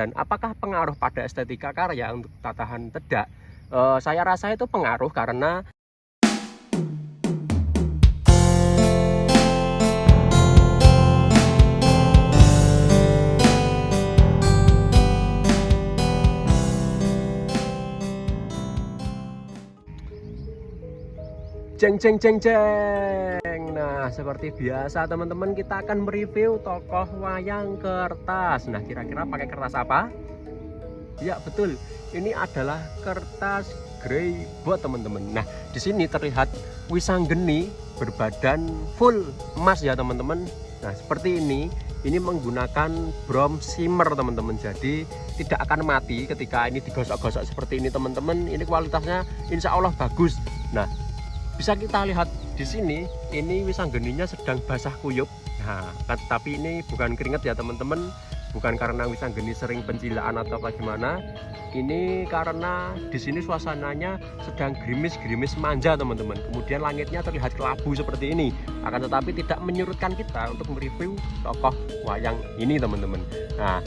Dan apakah pengaruh pada estetika karya untuk tatahan tedak? Saya rasa itu pengaruh karena jeng jeng jeng jeng. Nah, seperti biasa teman-teman, kita akan mereview tokoh wayang kertas. Nah, kira-kira pakai kertas apa? Ya, betul. Ini adalah kertas Greybot, teman-teman. Nah, di sini terlihat Wisanggeni berbadan full emas ya, teman-teman. Nah, seperti ini. Ini menggunakan bronze shimmer, teman-teman. Jadi tidak akan mati ketika ini digosok-gosok seperti ini, teman-teman. Ini kualitasnya insya Allah bagus. Nah, bisa kita lihat di sini, ini Wisanggeninya sedang basah kuyup. Nah, tapi ini bukan keringat ya, teman-teman. Bukan karena Wisanggeni sering pencilaan atau bagaimana. Ini karena di sini suasananya sedang gerimis-gerimis manja, teman-teman. Kemudian langitnya terlihat kelabu seperti ini. Akan tetapi tidak menyurutkan kita untuk mereview tokoh wayang ini, teman-teman. Nah,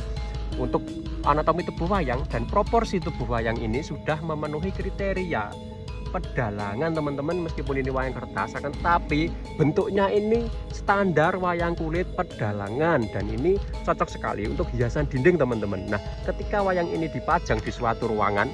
untuk anatomi tubuh wayang dan proporsi tubuh wayang ini sudah memenuhi kriteria pedalangan, teman-teman. Meskipun ini wayang kertas, akan tetapi bentuknya ini standar wayang kulit pedalangan, dan ini cocok sekali untuk hiasan dinding, teman-teman. Nah, ketika wayang ini dipajang di suatu ruangan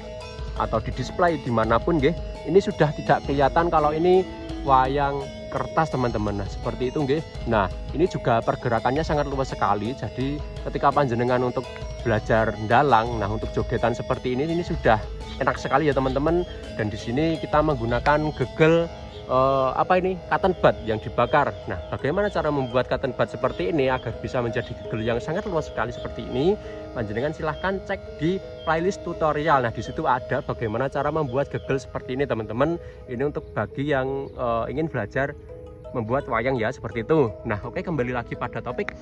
atau di display dimanapun, ini sudah tidak kelihatan kalau ini wayang kertas, teman-teman. Nah, seperti itu, Nah, ini juga pergerakannya sangat luas sekali. Jadi ketika panjenengan untuk belajar dalang, nah untuk jogetan seperti ini sudah enak sekali ya, teman-teman. Dan di sini kita menggunakan gegel cotton bud yang dibakar. Nah, bagaimana cara membuat cotton bud seperti ini agar bisa menjadi gegel yang sangat luas sekali seperti ini? Panjenengan silahkan cek di playlist tutorial. Nah, di situ ada bagaimana cara membuat gegel seperti ini, teman-teman. Ini untuk bagi yang ingin belajar membuat wayang ya, seperti itu. Nah, oke, kembali lagi pada topik.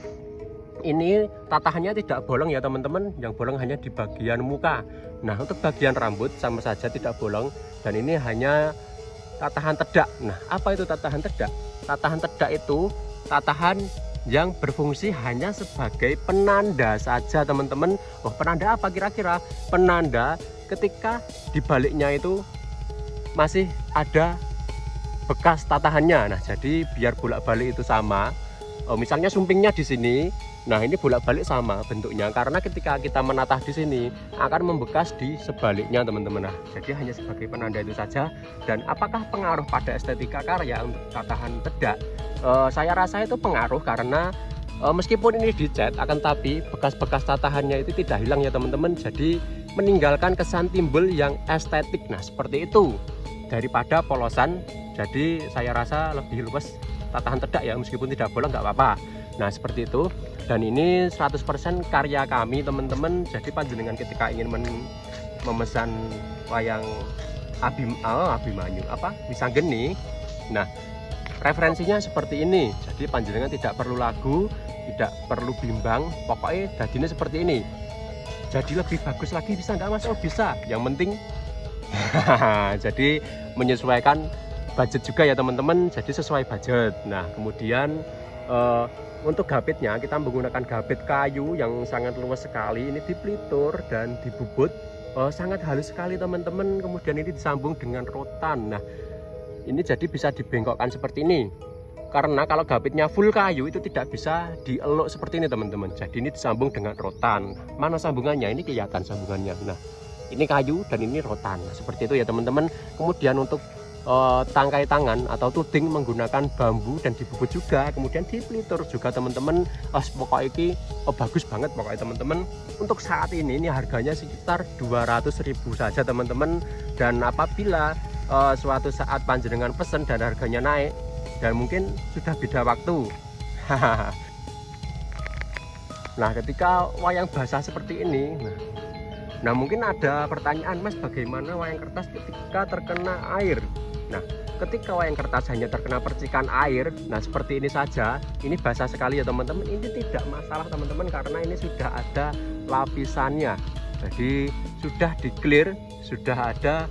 Ini tatahannya tidak bolong ya, teman-teman. Yang bolong hanya di bagian muka. Nah, untuk bagian rambut sama saja tidak bolong, dan ini hanya tatahan tedak. Nah, apa itu tatahan tedak? Tatahan tedak itu tatahan yang berfungsi hanya sebagai penanda saja, teman-teman. Oh, penanda apa kira-kira? Penanda ketika di baliknya itu masih ada bekas tatahannya. Nah, jadi biar bolak-balik itu sama. Misalnya sumpingnya di sini. Nah, ini bolak-balik sama bentuknya karena ketika kita menatah di sini akan membekas di sebaliknya, teman-teman. Nah, jadi hanya sebagai penanda itu saja. Dan apakah pengaruh pada estetika karya untuk tatahan tedak? Saya rasa itu pengaruh karena meskipun ini dicat, akan tapi bekas-bekas tatahannya itu tidak hilang ya, teman-teman. Jadi meninggalkan kesan timbul yang estetik. Nah, seperti itu daripada polosan. Jadi saya rasa lebih luas tatahan tedak ya, meskipun tidak bolong nggak apa-apa. Nah, seperti itu. Dan ini 100% karya kami, teman-teman. Jadi panjenengan ketika ingin memesan wayang Abimanyu Wisanggeni, nah referensinya seperti ini. Jadi panjenengan tidak perlu lagu, tidak perlu bimbang, pokoknya dadinya seperti ini. Jadi lebih bagus lagi bisa nggak, Mas? Oh, bisa. Yang penting jadi menyesuaikan budget juga ya, teman-teman. Jadi sesuai budget. Nah, kemudian untuk gapitnya kita menggunakan gapit kayu yang sangat luas sekali. Ini dipelitur dan dibubut sangat halus sekali, teman-teman. Kemudian ini disambung dengan rotan. Nah, ini jadi bisa dibengkokkan seperti ini. Karena kalau gapitnya full kayu itu tidak bisa dieluk seperti ini, teman-teman. Jadi ini disambung dengan rotan. Mana sambungannya? Ini kelihatan sambungannya. Nah, ini kayu dan ini rotan. Nah, seperti itu ya, teman-teman. Kemudian untuk tangkai tangan atau tuding menggunakan bambu dan dibubut juga, kemudian dipelitur juga, teman-teman. Pokoknya ini bagus banget pokoknya, teman-teman. Untuk saat ini harganya sekitar 200.000 saja, teman-teman. Dan apabila suatu saat panjenengan pesen dan harganya naik, dan mungkin sudah beda waktu nah, ketika wayang basah seperti ini, nah mungkin ada pertanyaan, Mas, bagaimana wayang kertas ketika terkena air? Nah, ketika wayang kertas hanya terkena percikan air, nah seperti ini saja, ini basah sekali ya, teman-teman. Ini tidak masalah, teman-teman, karena ini sudah ada lapisannya. Jadi sudah di clear, sudah ada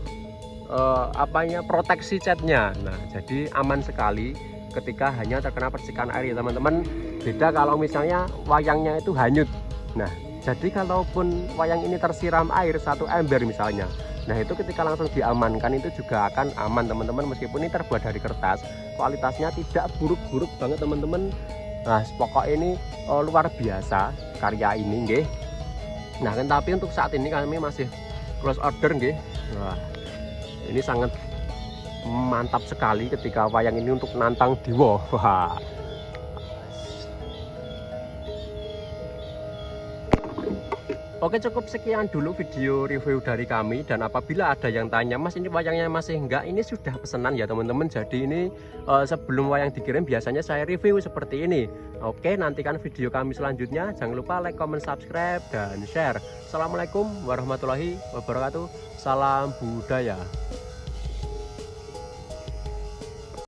proteksi catnya. Nah, jadi aman sekali ketika hanya terkena percikan air ya, teman-teman. Beda kalau misalnya wayangnya itu hanyut. Nah, Jadi kalaupun wayang ini tersiram air 1 ember misalnya, nah itu ketika langsung diamankan itu juga akan aman teman-teman. Meskipun ini terbuat dari kertas, kualitasnya tidak buruk-buruk banget teman-teman. Nah pokok ini luar biasa karya ini nggih. Nah kan tapi untuk saat ini kami masih close order nggih. Nah ini sangat mantap sekali ketika wayang ini untuk nantang dewa. Wah. Oke, cukup sekian dulu video review dari kami. Dan apabila ada yang tanya, Mas ini wayangnya masih enggak, ini sudah pesanan ya teman-teman. Jadi ini sebelum wayang dikirim biasanya saya review seperti ini. Oke, nantikan video kami selanjutnya. Jangan lupa like, comment, subscribe, dan share. Assalamualaikum warahmatullahi wabarakatuh. Salam budaya.